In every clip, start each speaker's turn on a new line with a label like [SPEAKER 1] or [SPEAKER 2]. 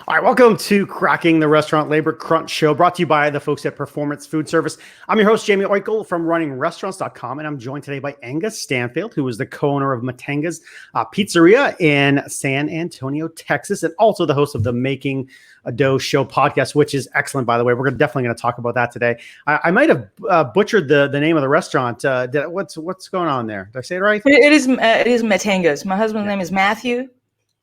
[SPEAKER 1] All right, welcome to Cracking the Restaurant Labor Crunch Show, brought to you by the folks at Performance Food Service. I'm your host, Jaime Oikle from runningrestaurants.com, and I'm joined today by Enga Stanfield, who is the co-owner of Mattenga's Pizzeria in San Antonio, Texas, and also the host of the Making a Dough Show podcast, which is excellent, by the way. We're definitely going to talk about that today. I might have butchered the name of the restaurant. What's going on there? Did I say it right?
[SPEAKER 2] It is Mattenga's. My husband's name is Matthew.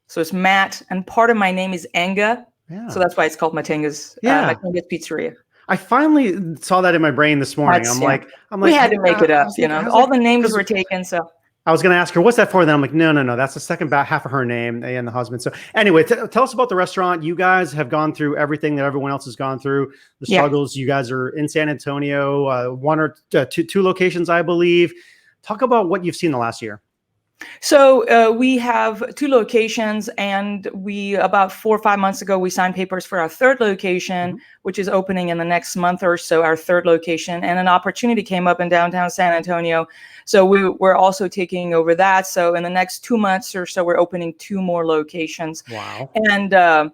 [SPEAKER 2] So it's Matt, and part of my name is Enga. Yeah. So that's why it's called Mattenga's. Mattenga's Pizzeria.
[SPEAKER 1] I finally saw that in my brain this morning. I'm like,
[SPEAKER 2] we had to make it up. All the names were taken. So
[SPEAKER 1] I was going to ask her, what's that for? Then I'm like, no. That's the second half of her name and the husband. So anyway, tell us about the restaurant. You guys have gone through everything that everyone else has gone through, the struggles. You guys are in San Antonio, one or two locations, I believe. Talk about what you've seen the last year.
[SPEAKER 2] So we have two locations, and about 4 or 5 months ago, we signed papers for our third location, which is opening in the next month or so, our third location, and an opportunity came up in downtown San Antonio. So we're also taking over that. So in the next 2 months or so, we're opening 2 more locations.
[SPEAKER 1] Wow.
[SPEAKER 2] And,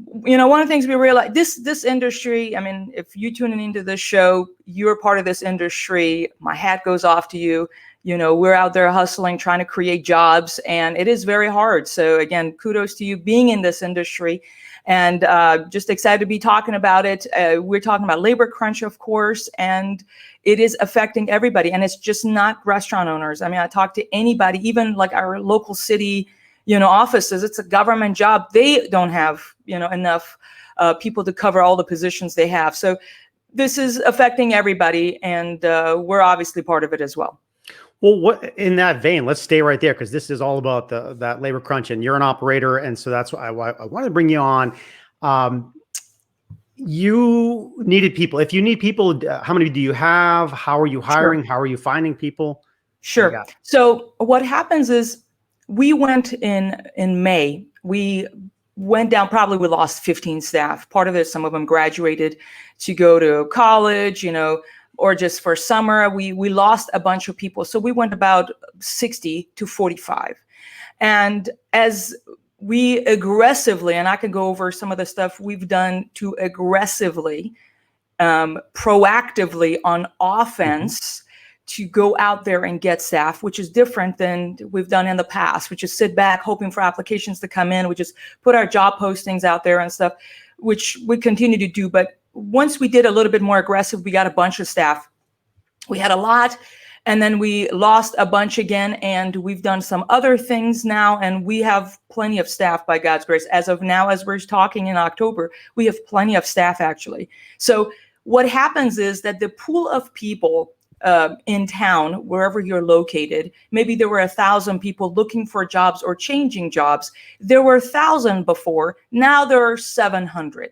[SPEAKER 2] one of the things we realize, this industry, I mean, if you're tuning into this show, you're part of this industry. My hat goes off to you. We're out there hustling, trying to create jobs, and it is very hard. So again, kudos to you being in this industry, and just excited to be talking about it. We're talking about labor crunch, of course, and it is affecting everybody. And it's just not restaurant owners. I mean, I talk to anybody, even like our local city, offices. It's a government job. They don't have, enough people to cover all the positions they have. So this is affecting everybody, and we're obviously part of it as well.
[SPEAKER 1] Well, what in that vein, let's stay right there, because this is all about that labor crunch, and you're an operator, and so that's why I wanted to bring you on. You needed people. If you need people, how many do you have? How are you hiring? Sure. How are you finding people?
[SPEAKER 2] Sure. So what happens is we went in May. We went down, probably we lost 15 staff. Part of it, some of them graduated to go to college, or just for summer. We lost a bunch of people. So we went about 60 to 45. And as we aggressively, and I can go over some of the stuff we've done to aggressively, proactively on offense to go out there and get staff, which is different than we've done in the past, which is sit back hoping for applications to come in. We just put our job postings out there and stuff, which we continue to do. But once we did a little bit more aggressive, we got a bunch of staff. We had a lot, and then we lost a bunch again, and we've done some other things now, and we have plenty of staff by God's grace. As of now, as we're talking in October, we have plenty of staff actually. So what happens is that the pool of people in town, wherever you're located, maybe there were 1,000 people looking for jobs or changing jobs. There were 1,000 before, now there are 700.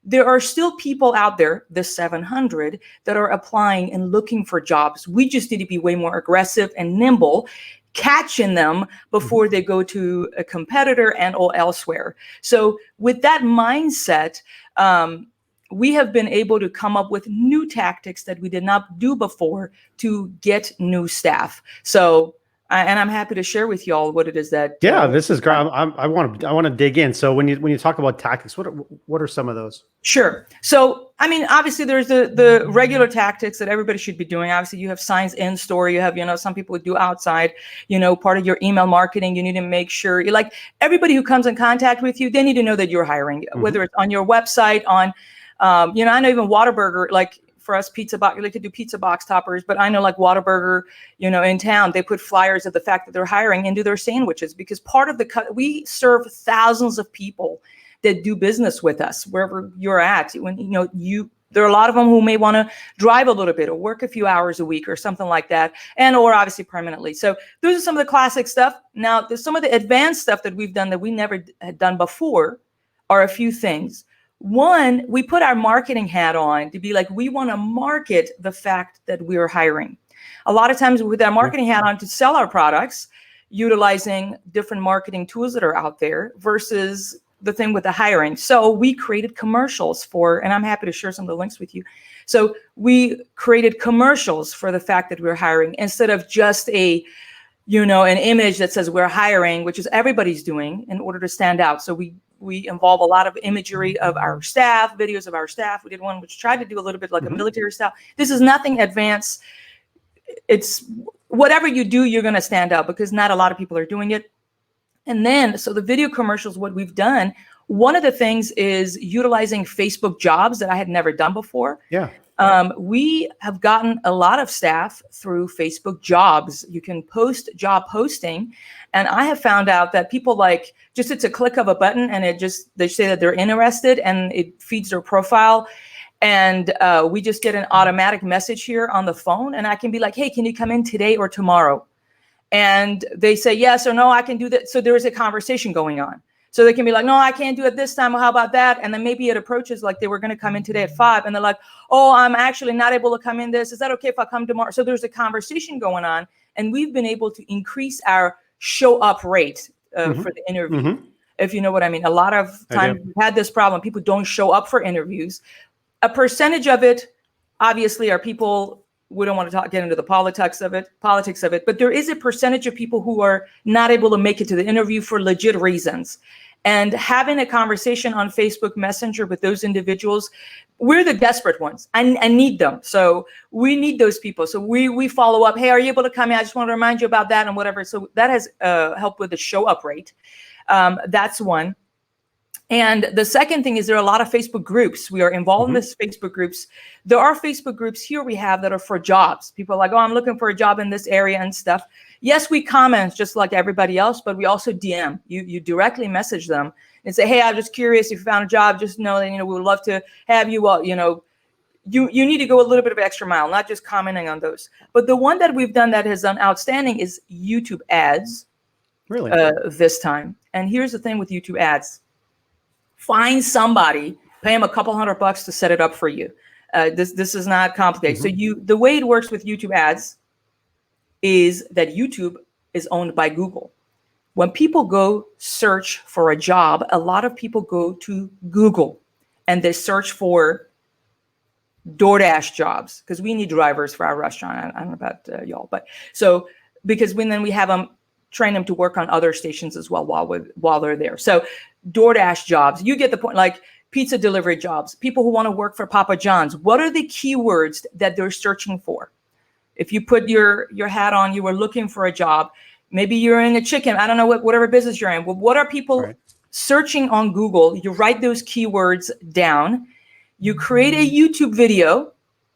[SPEAKER 2] There are still people out there, the 700, that are applying and looking for jobs. We just need to be way more aggressive and nimble, catching them before they go to a competitor and or elsewhere. So with that mindset, we have been able to come up with new tactics that we did not do before to get new staff. So, and I'm happy to share with you all what it is that.
[SPEAKER 1] Yeah, this is great. I want to dig in. So when you talk about tactics, what are some of those?
[SPEAKER 2] Sure. So, I mean, obviously there's the regular tactics that everybody should be doing. Obviously you have signs in store, you have, some people do outside, part of your email marketing. You need to make sure everybody who comes in contact with you, they need to know that you're hiring, whether it's on your website, on, I know even Whataburger, for us pizza box, we like to do pizza box toppers, but I know Whataburger, in town, they put flyers of the fact that they're hiring into their sandwiches, because part of we serve thousands of people that do business with us wherever you're at. When there are a lot of them who may want to drive a little bit or work a few hours a week or something like that, or obviously permanently. So those are some of the classic stuff. Now, there's some of the advanced stuff that we've done that we never had done before are a few things. One, we put our marketing hat on to be we want to market the fact that we're hiring. A lot of times with our marketing hat on to sell our products, utilizing different marketing tools that are out there versus the thing with the hiring. So we created commercials and I'm happy to share some of the links with you. So we created commercials for the fact that we're hiring instead of just an image that says we're hiring, which is everybody's doing in order to stand out. So we We involve a lot of imagery of our staff, videos of our staff. We did one which tried to do a little bit like a military style. This is nothing advanced. It's whatever you do, you're going to stand out because not a lot of people are doing it. And then, so the video commercials, what we've done, one of the things is utilizing Facebook jobs that I had never done before.
[SPEAKER 1] Yeah.
[SPEAKER 2] We have gotten a lot of staff through Facebook jobs. You can post job posting. And I have found out that people like, just it's a click of a button and they say that they're interested and it feeds their profile. And we just get an automatic message here on the phone. And I can be like, hey, can you come in today or tomorrow? And they say yes or no, I can do that. So there is a conversation going on. So they can be like, no, I can't do it this time. Well, how about that? And then maybe it approaches like they were going to come in today at 5. And they're like, oh, I'm actually not able to come in this. Is that okay if I come tomorrow? So there's a conversation going on. And we've been able to increase our show up rate for the interview. If you know what I mean. A lot of times we've had this problem. People don't show up for interviews. A percentage of it, obviously, are people, we don't want to get into the politics of it, but there is a percentage of people who are not able to make it to the interview for legit reasons. And having a conversation on Facebook Messenger with those individuals, we're the desperate ones. I need them. So we need those people. So we follow up. Hey, are you able to come in? I just want to remind you about that and whatever. So that has helped with the show up rate. That's one. And the second thing is there are a lot of Facebook groups. We are involved in this Facebook groups. There are Facebook groups here we have that are for jobs. People are like, oh, I'm looking for a job in this area and stuff. Yes, we comment just like everybody else, but we also DM. You directly message them and say, hey, I'm just curious if you found a job. Just know that, we would love to have you. You need to go a little bit of an extra mile, not just commenting on those. But the one that we've done that has done outstanding is YouTube ads.
[SPEAKER 1] Really?
[SPEAKER 2] This time. And here's the thing with YouTube ads. Find somebody, pay them a couple $100 to set it up for you. This is not complicated. So the way it works with YouTube ads is that YouTube is owned by Google. When people go search for a job, a lot of people go to Google and they search for DoorDash jobs because we need drivers for our restaurant. I don't know about y'all, but so because then we have them train them to work on other stations as well while they're there. So DoorDash jobs, you get the point, like pizza delivery jobs, people who want to work for Papa John's. What are the keywords that they're searching for? If you put your hat on, you were looking for a job, maybe you're in a chicken, I don't know, whatever business you're in. Well, what are people searching on Google? You write those keywords down, you create a YouTube video,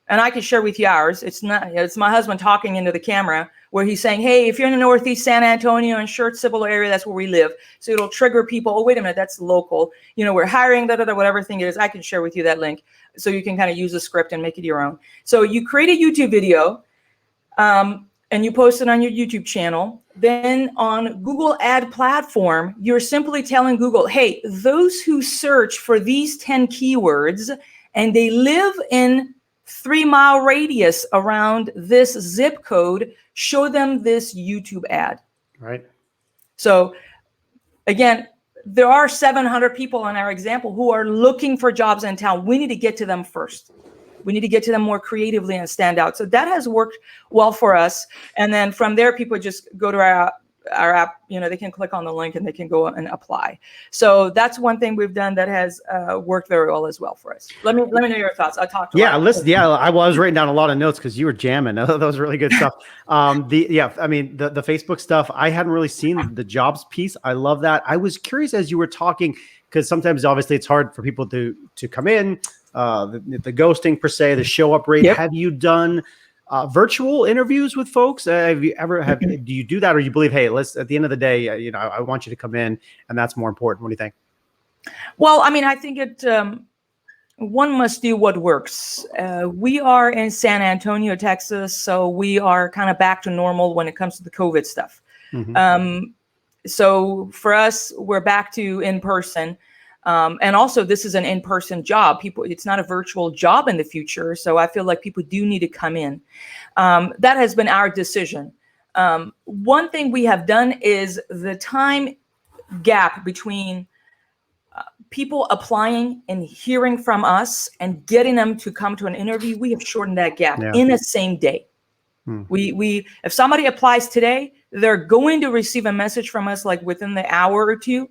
[SPEAKER 2] and I can share with you ours. It's my husband talking into the camera where he's saying, hey, if you're in the Northeast San Antonio and Schertz-Civil area, that's where we live. So it'll trigger people. Oh, wait a minute, that's local. We're hiring, whatever thing it is. I can share with you that link so you can kind of use the script and make it your own. So you create a YouTube video and you post it on your YouTube channel. Then on Google ad platform, you're simply telling Google, hey, those who search for these 10 keywords and they live in 3-mile radius around this zip code, show them this YouTube ad.
[SPEAKER 1] Right.
[SPEAKER 2] So again, there are 700 people in our example who are looking for jobs in town. We need to get to them first. We need to get to them more creatively and stand out. So that has worked well for us. And then from there, people just go to our app, they can click on the link and they can go and apply. So that's one thing we've done that has worked very well as well for us. Let me know your thoughts. I talked about
[SPEAKER 1] I was writing down a lot of notes because you were jamming. That was really good stuff. The Facebook stuff, I hadn't really seen the jobs piece. I love that. I was curious as you were talking, because sometimes obviously it's hard for people to come in, the ghosting per se, the show up rate. Have you done virtual interviews with folks? Do you do that, or you believe, hey, at the end of the day, I want you to come in, and that's more important? What do you think?
[SPEAKER 2] Well, I mean, I think one must do what works. We are in San Antonio, Texas, so we are kind of back to normal when it comes to the COVID stuff. So for us, we're back to in person. And also, this is an in-person job. It's not a virtual job in the future. So I feel like people do need to come in. That has been our decision. One thing we have done is the time gap between people applying and hearing from us and getting them to come to an interview. We have shortened that gap in the same day. If somebody applies today, they're going to receive a message from us like within the hour or two.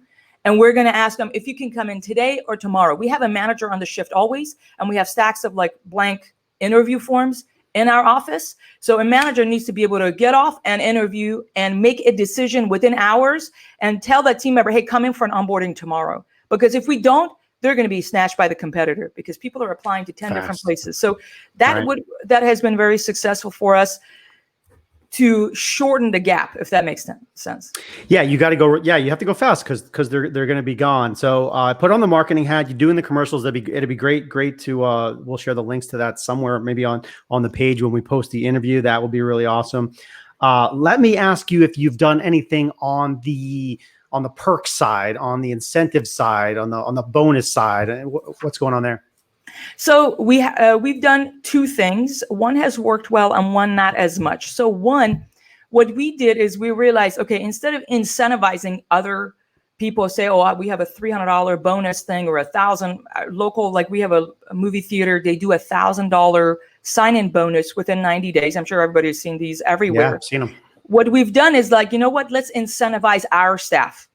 [SPEAKER 2] And we're going to ask them if you can come in today or tomorrow. We have a manager on the shift always, and we have stacks of like blank interview forms in our office. So a manager needs to be able to get off and interview and make a decision within hours and tell that team member, hey, come in for an onboarding tomorrow. Because if we don't, they're going to be snatched by the competitor because people are applying to 10 different places. So that that has been very successful for us to shorten the gap, if that makes sense.
[SPEAKER 1] Yeah, you got to go. Yeah, you have to go fast because they're going to be gone. So put on the marketing hat. You're doing the commercials. It'd be great to. We'll share the links to that somewhere, maybe on the page when we post the interview. That will be really awesome. Let me ask you if you've done anything on the perk side, on the incentive side, on the bonus side. What's going on there?
[SPEAKER 2] So we've done two things. One has worked well and one not as much. So one, what we did is we realized, okay, instead of incentivizing other people, say, oh, we have a $300 bonus thing or $1,000 local, like we have a movie theater, they do $1,000 sign-in bonus within 90 days. I'm sure everybody's seen these everywhere.
[SPEAKER 1] Yeah, I've seen them.
[SPEAKER 2] What we've done is like, you know what, let's incentivize our staff.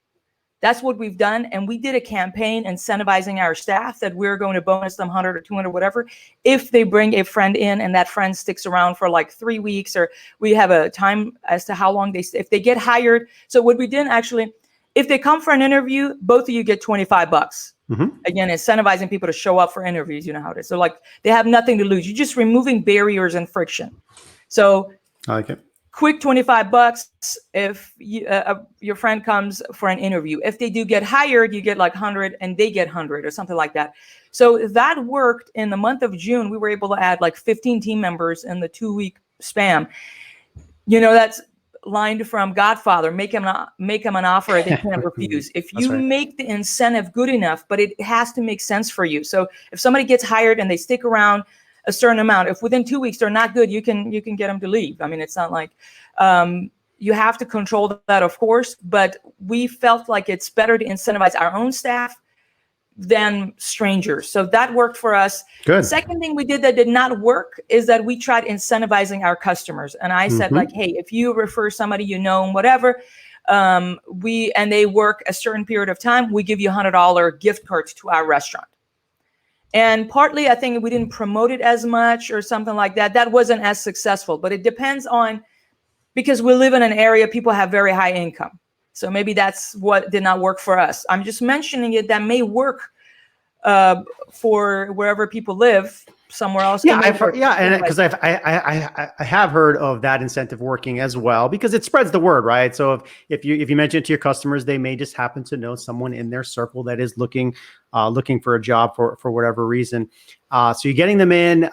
[SPEAKER 2] That's what we've done. And we did a campaign incentivizing our staff that we're going to bonus them 100 or 200, whatever, if they bring a friend in and that friend sticks around for like 3 weeks, or we have a time as to how long if they get hired. So what we did actually, if they come for an interview, both of you get $25. Mm-hmm. Again, incentivizing people to show up for interviews. You know how it is. So like they have nothing to lose. You're just removing barriers and friction. So
[SPEAKER 1] I like it.
[SPEAKER 2] Quick $25 if your friend comes for an interview. If they do get hired, you get like 100 and they get 100 or something like that. So that worked. In the month of June, we were able to add like 15 team members in the 2-week span. You know, that's lined from Godfather, make them an offer they can't refuse. If you make the incentive good enough, but it has to make sense for you. So if somebody gets hired and they stick around a certain amount, if within 2 weeks they're not good, you can get them to leave. I mean, it's not like you have to control that, of course, but we felt like it's better to incentivize our own staff than strangers. So that worked for us.
[SPEAKER 1] Good.
[SPEAKER 2] Second thing we did that did not work is that we tried incentivizing our customers. And I said like, hey, if you refer somebody you know and whatever, and they work a certain period of time, we give you $100 gift cards to our restaurant. And partly, I think we didn't promote it as much or something like that. That wasn't as successful, but it depends on, because we live in an area, people have very high income. So maybe that's what did not work for us. I'm just mentioning it. That may work for wherever people live. Somewhere else.
[SPEAKER 1] Yeah, and because I have heard of that incentive working as well, because it spreads the word, right? So if you mention it to your customers, they may just happen to know someone in their circle that is looking for a job for whatever reason. So you're getting them in.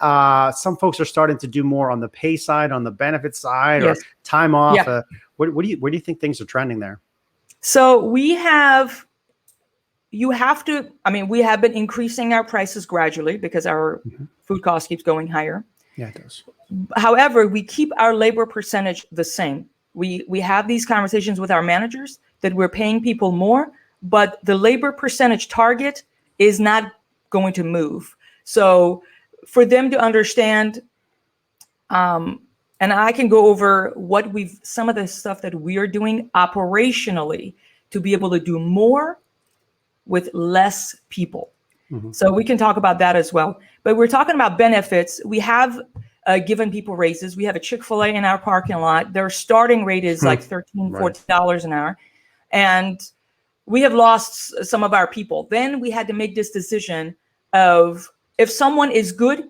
[SPEAKER 1] Some folks are starting to do more on the pay side, on the benefit side, or time off. Yeah. Where do you think things are trending there?
[SPEAKER 2] So we have been increasing our prices gradually because our food cost keeps going higher.
[SPEAKER 1] Yeah, it does.
[SPEAKER 2] However, we keep our labor percentage the same. We have these conversations with our managers that we're paying people more, but the labor percentage target is not going to move. So for them to understand, and I can go over some of the stuff that we are doing operationally to be able to do more with less people. So we can talk about that as well. But we're talking about benefits. We have given people raises. We have a Chick-fil-A in our parking lot. Their starting rate is like $13, $14 an hour. And we have lost some of our people. Then we had to make this decision of, if someone is good,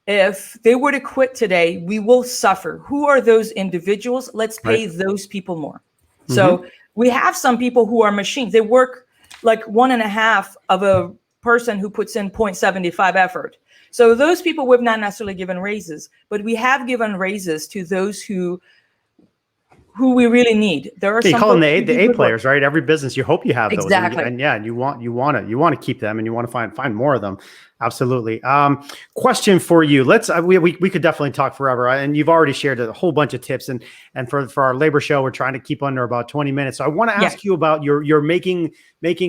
[SPEAKER 2] if they were to quit today, we will suffer. Who are those individuals? Let's pay those people more. So we have some people who are machines. They work like 1.5 of a person who puts in 0.75 effort. So those people we've not necessarily given raises, but we have given raises to those who we really need. There are some, you
[SPEAKER 1] call them the A players, right? Every business, you hope you have those.
[SPEAKER 2] Exactly.
[SPEAKER 1] And you want to keep them, and you want to find more of them. Absolutely. Question for you. Let's we could definitely talk forever, and you've already shared a whole bunch of tips. And for our labor show, we're trying to keep under about 20 minutes. So I want to ask you about your making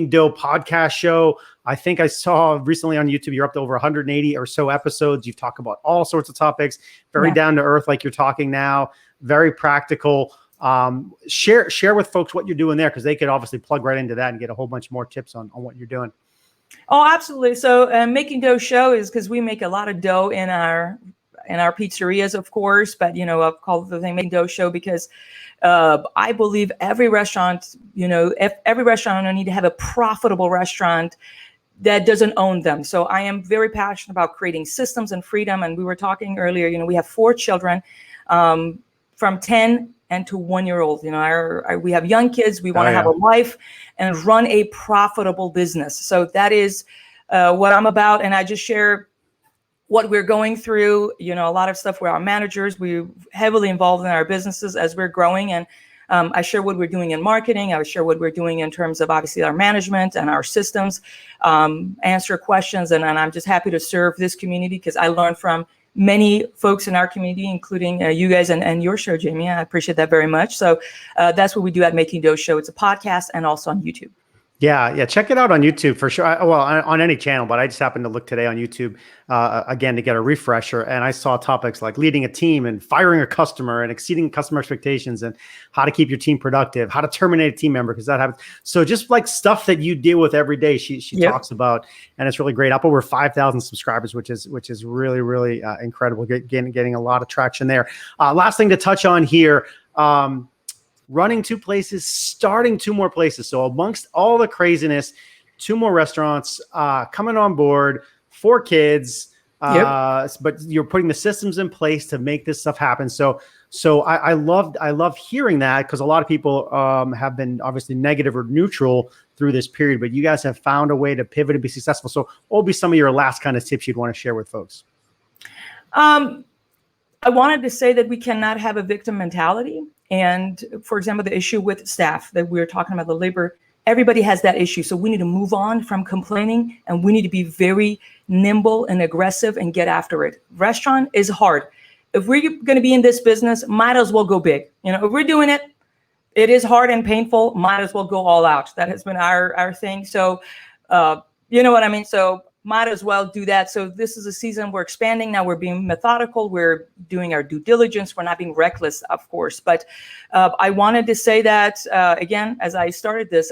[SPEAKER 1] dough podcast show. I think I saw recently on YouTube you're up to over 180 or so episodes. You've talked about all sorts of topics, very down to earth, like you're talking now, very practical. Share with folks what you're doing there, because they could obviously plug right into that and get a whole bunch more tips on what you're doing.
[SPEAKER 2] Oh, absolutely. So Making Dough show is because we make a lot of dough in our pizzerias, of course, but I've called the thing Making Dough show because I believe every restaurant, if every restaurant need to have a profitable restaurant that doesn't own them. So I am very passionate about creating systems and freedom. And we were talking earlier, we have 4 children from 10 and to 1-year-old. We have young kids. We want to have a life and run a profitable business. So that is what I'm about. And I just share what we're going through, a lot of stuff where our managers, we're heavily involved in our businesses as we're growing. And I share what we're doing in marketing. I share what we're doing in terms of obviously our management and our systems, answer questions. And I'm just happy to serve this community because I learned from many folks in our community, including you guys and your show, Jaime. I appreciate that very much. So that's what we do at Making Dough Show. It's a podcast and also on YouTube.
[SPEAKER 1] Yeah. Check it out on YouTube for sure. On any channel, but I just happened to look today on YouTube again to get a refresher, and I saw topics like leading a team and firing a customer and exceeding customer expectations and how to keep your team productive, how to terminate a team member because that happens. So just like stuff that you deal with every day, she talks about, and it's really great. Up over 5,000 subscribers, which is really really incredible. Getting a lot of traction there. Last thing to touch on here. Running 2 places, starting 2 more places. So amongst all the craziness, 2 more restaurants coming on board, 4 kids, but you're putting the systems in place to make this stuff happen. So I love hearing that, because a lot of people have been obviously negative or neutral through this period, but you guys have found a way to pivot and be successful. So what will be some of your last kind of tips you'd want to share with folks?
[SPEAKER 2] I wanted to say that we cannot have a victim mentality. And for example, the issue with staff that we were talking about, the labor, everybody has that issue. So we need to move on from complaining, and we need to be very nimble and aggressive and get after it. Restaurant is hard. If we're going to be in this business, might as well go big. If we're doing it, it is hard and painful, might as well go all out. That has been our thing. So, you know what I mean? So might as well do that. So this is a season we're expanding. Now we're being methodical. We're doing our due diligence. We're not being reckless, of course. But I wanted to say that, again, as I started this,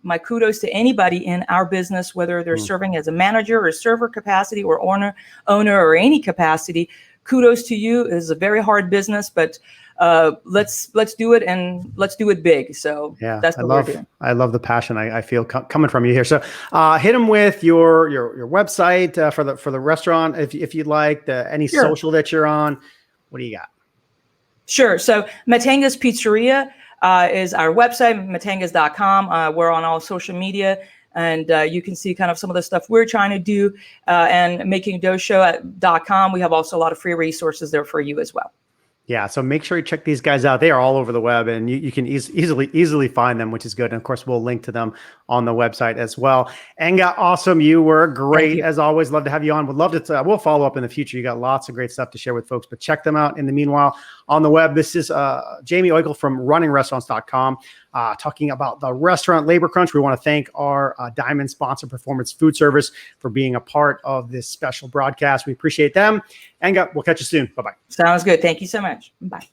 [SPEAKER 2] my kudos to anybody in our business, whether they're serving as a manager or server capacity or owner or any capacity. Kudos to you. It's a very hard business, but let's do it, and let's do it big. So that's what we're doing. I
[SPEAKER 1] love the passion I feel coming from you here. So hit them with your website for the restaurant if you'd like, any social that you're on. What do you got?
[SPEAKER 2] Sure. So Mattenga's Pizzeria is our website, mattengas.com. We're on all social media, and you can see kind of some of the stuff we're trying to do, and makingdoughshow.com. We have also a lot of free resources there for you as well.
[SPEAKER 1] Yeah, so make sure you check these guys out. They are all over the web, and you can easily find them, which is good. And of course, we'll link to them on the website as well. Enga, awesome. You were great as always. Love to have you on. Would love to. We'll follow up in the future. You got lots of great stuff to share with folks, but check them out in the meanwhile on the web. This is Jaime Oikle from runningrestaurants.com talking about the restaurant labor crunch. We want to thank our Diamond sponsor, Performance Food Service, for being a part of this special broadcast. We appreciate them. Enga, we'll catch you soon. Bye-bye.
[SPEAKER 2] Sounds good. Thank you so much. Bye.